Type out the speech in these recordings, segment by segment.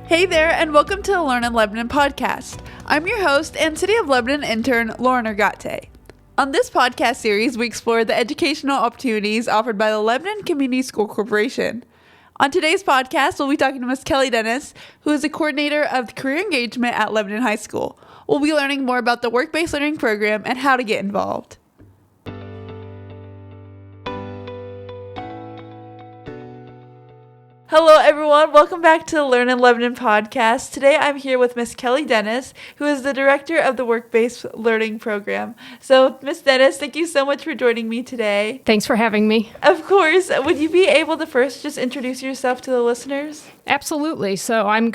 Hey there, and welcome to the Learn in Lebanon podcast. I'm your host and City of Lebanon intern, Lauren Ergate. On this podcast series, we explore the educational opportunities offered by the Lebanon Community School Corporation. On today's podcast, we'll be talking to Ms. Kelli Dennis, who is the coordinator of career engagement at Lebanon High School. We'll be learning more about the work-based learning program and how to get involved. Hello everyone, welcome back to the Learn in Lebanon podcast. Today I'm here with Ms. Kelli Dennis, who is the director of the work-based learning program. So Ms. Dennis, thank you so much for joining me today. Thanks for having me. Of course. Would you be able to first just introduce yourself to the listeners? Absolutely. So I'm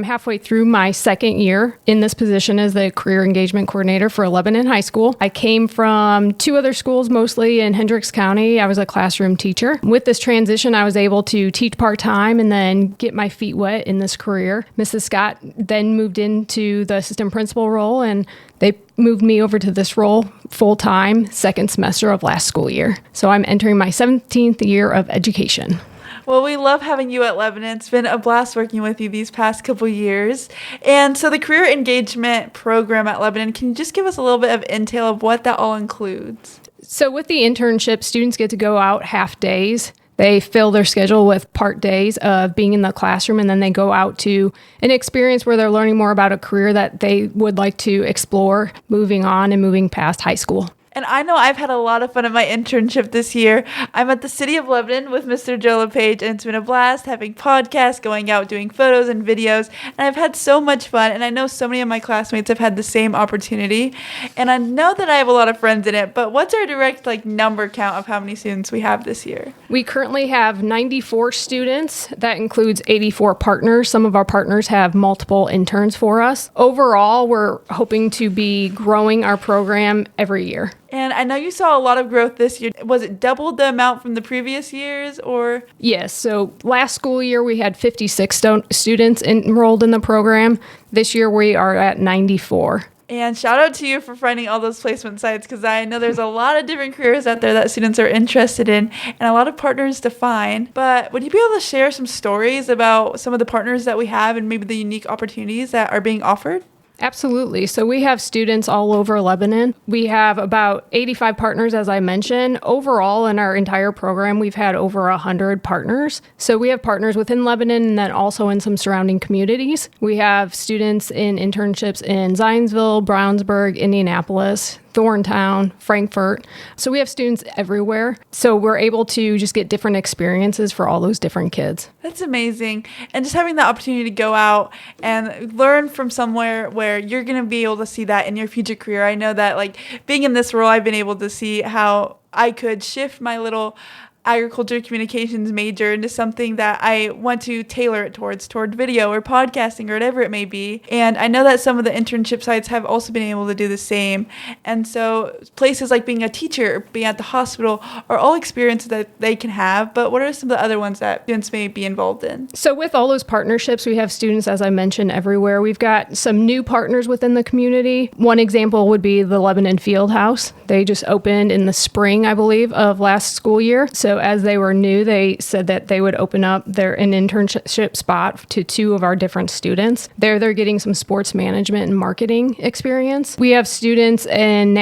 halfway through my second year in this position as the career engagement coordinator for Lebanon High School. I came from two other schools, mostly in Hendricks County. I was a classroom teacher. With this transition, I was able to teach part-time and then get my feet wet in this career. Mrs. Scott then moved into the assistant principal role, and they moved me over to this role full-time second semester of last school year. So I'm entering my 17th year of education. Well, we love having you at Lebanon. It's been a blast working with you these past couple years. And so the career engagement program at Lebanon, can you just give us a little bit of intel of what that all includes? So with the internship, students get to go out half days. They fill their schedule with part days of being in the classroom, and then they go out to an experience where they're learning more about a career that they would like to explore moving on and moving past high school. And I know I've had a lot of fun at my internship this year. I'm at the City of Lebanon with Mr. Joe LePage, and it's been a blast having podcasts, going out, doing photos and videos. And I've had so much fun, and I know so many of my classmates have had the same opportunity. And I know that I have a lot of friends in it, but what's our direct number count of how many students we have this year? We currently have 94 students. That includes 84 partners. Some of our partners have multiple interns for us. Overall, we're hoping to be growing our program every year. And I know you saw a lot of growth this year. Was it doubled the amount from the previous years, or? Yes. So last school year, we had 56 students enrolled in the program. This year, we are at 94. And shout out to you for finding all those placement sites, because I know there's a lot of different careers out there that students are interested in and a lot of partners to find. But would you be able to share some stories about some of the partners that we have and maybe the unique opportunities that are being offered? Absolutely. So we have students all over Lebanon. We have about 85 partners, as I mentioned. Overall, in our entire program, we've had over 100 partners. So we have partners within Lebanon and then also in some surrounding communities. We have students in internships in Zionsville, Brownsburg, Indianapolis, Thorntown, Frankfurt. So we have students everywhere. So we're able to just get different experiences for all those different kids. That's amazing. And just having the opportunity to go out and learn from somewhere where you're going to be able to see that in your future career. I know that being in this role, I've been able to see how I could shift my little agriculture communications major into something that I want to tailor it toward video or podcasting or whatever it may be. And I know that some of the internship sites have also been able to do the same. And so places like being a teacher, or being at the hospital are all experiences that they can have. But what are some of the other ones that students may be involved in? So with all those partnerships, we have students, as I mentioned, everywhere. We've got some new partners within the community. One example would be the Lebanon Field House. They just opened in the spring, I believe, of last school year. So as they were new, they said that they would open up an internship spot to two of our different students. They're getting some sports management and marketing experience. We have students in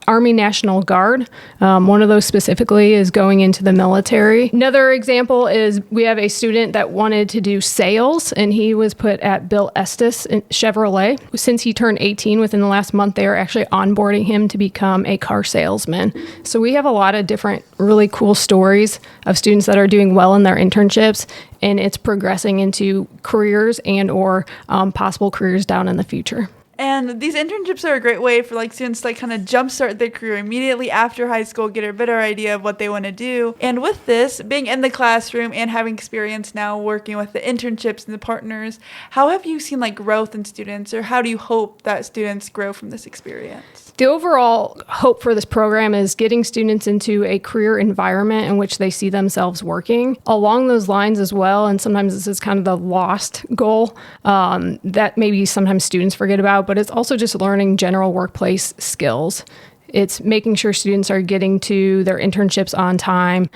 Army National Guard. One of those specifically is going into the military. Another example is we have a student that wanted to do sales, and he was put at Bill Estes in Chevrolet. Since he turned 18 within the last month, they are actually onboarding him to become a car salesman. So we have a lot of different really cool stories of students that are doing well in their internships, and it's progressing into careers and or possible careers down in the future. And these internships are a great way for students to kind of jumpstart their career immediately after high school, get a better idea of what they want to do. And with this, being in the classroom and having experience now working with the internships and the partners, how have you seen growth in students, or how do you hope that students grow from this experience? The overall hope for this program is getting students into a career environment in which they see themselves working. Along those lines as well, and sometimes this is kind of the lost goal that maybe sometimes students forget about, but it's also just learning general workplace skills. It's making sure students are getting to their internships on time,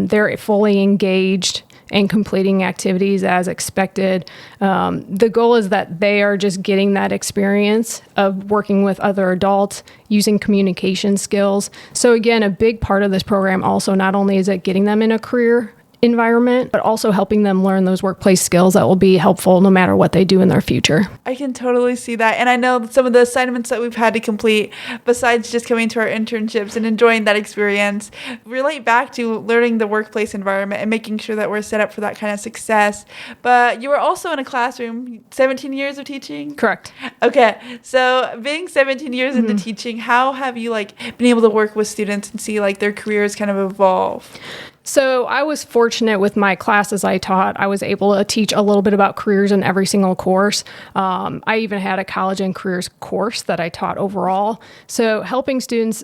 they're fully engaged, and completing activities as expected. The goal is that they are just getting that experience of working with other adults, using communication skills. So again, a big part of this program also, not only is it getting them in a career environment, but also helping them learn those workplace skills that will be helpful no matter what they do in their future. I can totally see that. And I know some of the assignments that we've had to complete, besides just coming to our internships and enjoying that experience, relate back to learning the workplace environment and making sure that we're set up for that kind of success. But you were also in a classroom, 17 years of teaching? Correct. Okay. So being 17 years into teaching, how have you been able to work with students and see their careers kind of evolve? So I was fortunate with my classes I taught. I was able to teach a little bit about careers in every single course. I even had a college and careers course that I taught overall. So helping students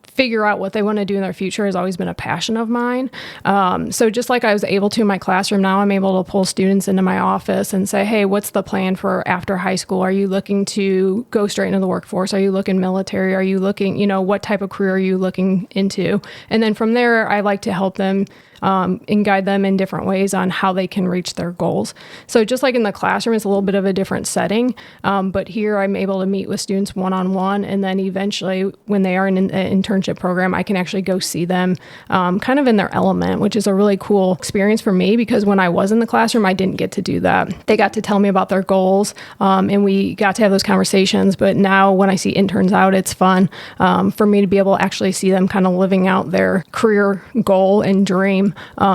figure out what they want to do in their future has always been a passion of mine. So just like I was able to in my classroom, now I'm able to pull students into my office and say, hey, what's the plan for after high school? Are you looking to go straight into the workforce? Are you looking military? Are you looking, what type of career are you looking into? And then from there, I like to help them and guide them in different ways on how they can reach their goals. So just like in the classroom, it's a little bit of a different setting, but here I'm able to meet with students one-on-one, and then eventually when they are in an internship program, I can actually go see them kind of in their element, which is a really cool experience for me, because when I was in the classroom, I didn't get to do that. They got to tell me about their goals, and we got to have those conversations, but now when I see interns out, it's fun for me to be able to actually see them kind of living out their career goal and dream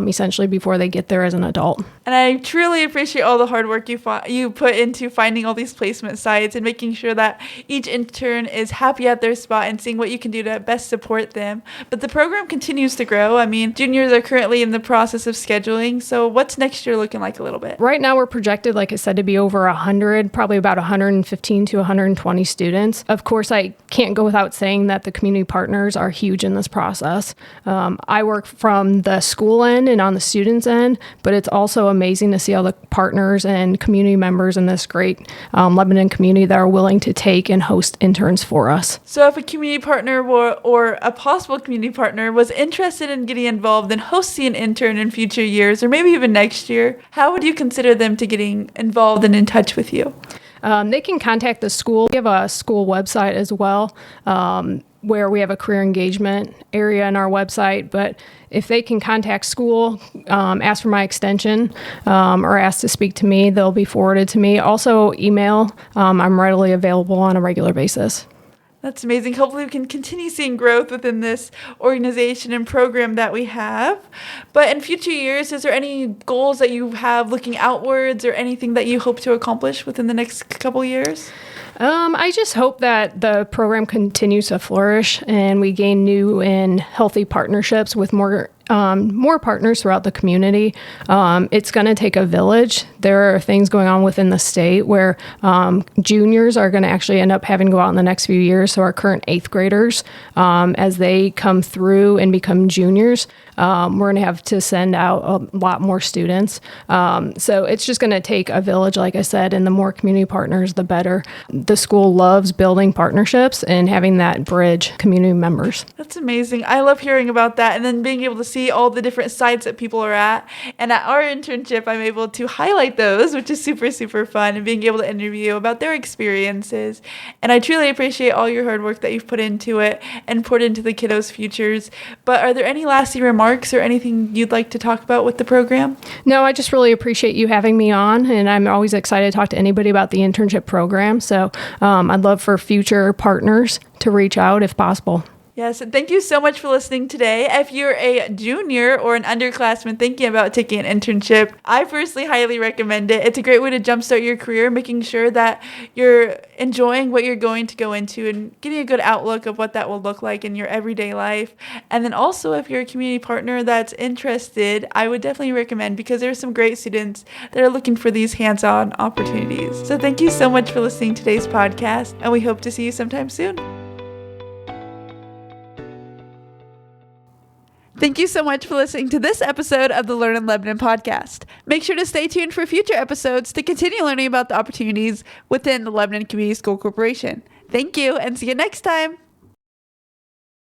essentially before they get there as an adult. And I truly appreciate all the hard work you put into finding all these placement sites and making sure that each intern is happy at their spot and seeing what you can do to best support them. But the program continues to grow. I mean, juniors are currently in the process of scheduling. So what's next year looking like a little bit? Right now we're projected, like I said, to be over 100, probably about 115 to 120 students. Of course, I can't go without saying that the community partners are huge in this process. I work from the school end and on the students end, but it's also amazing to see all the partners and community members in this great Lebanon community that are willing to take and host interns for us. So if a community partner or a possible community partner was interested in getting involved in hosting an intern in future years, or maybe even next year, how would you consider them to getting involved and in touch with you? They can contact the school. We have a school website as well, where we have a career engagement area on our website. But if they can contact school, ask for my extension, or ask to speak to me, they'll be forwarded to me. Also, email. I'm readily available on a regular basis. That's amazing. Hopefully we can continue seeing growth within this organization and program that we have. But in future years, is there any goals that you have looking outwards or anything that you hope to accomplish within the next couple years? I just hope that the program continues to flourish and we gain new and healthy partnerships with more partners throughout the community. It's going to take a village. There are things going on within the state where juniors are going to actually end up having to go out in the next few years. So our current 8th graders, as they come through and become juniors, we're going to have to send out a lot more students. So it's just going to take a village, like I said, and the more community partners, the better. The school loves building partnerships and having that bridge community members. That's amazing. I love hearing about that, and then being able to see all the different sites that people are at. And at our internship, I'm able to highlight those, which is super, super fun, and being able to interview about their experiences. And I truly appreciate all your hard work that you've put into it and poured into the kiddos' futures. But are there any lasting remarks or anything you'd like to talk about with the program? No, I just really appreciate you having me on, and I'm always excited to talk to anybody about the internship program. So I'd love for future partners to reach out if possible. Yes, and thank you so much for listening today. If you're a junior or an underclassman thinking about taking an internship, I personally highly recommend it. It's a great way to jumpstart your career, making sure that you're enjoying what you're going to go into and getting a good outlook of what that will look like in your everyday life. And then also, if you're a community partner that's interested, I would definitely recommend, because there are some great students that are looking for these hands-on opportunities. So thank you so much for listening to today's podcast, and we hope to see you sometime soon. Thank you so much for listening to this episode of the Learn in Lebanon podcast. Make sure to stay tuned for future episodes to continue learning about the opportunities within the Lebanon Community School Corporation. Thank you, and see you next time.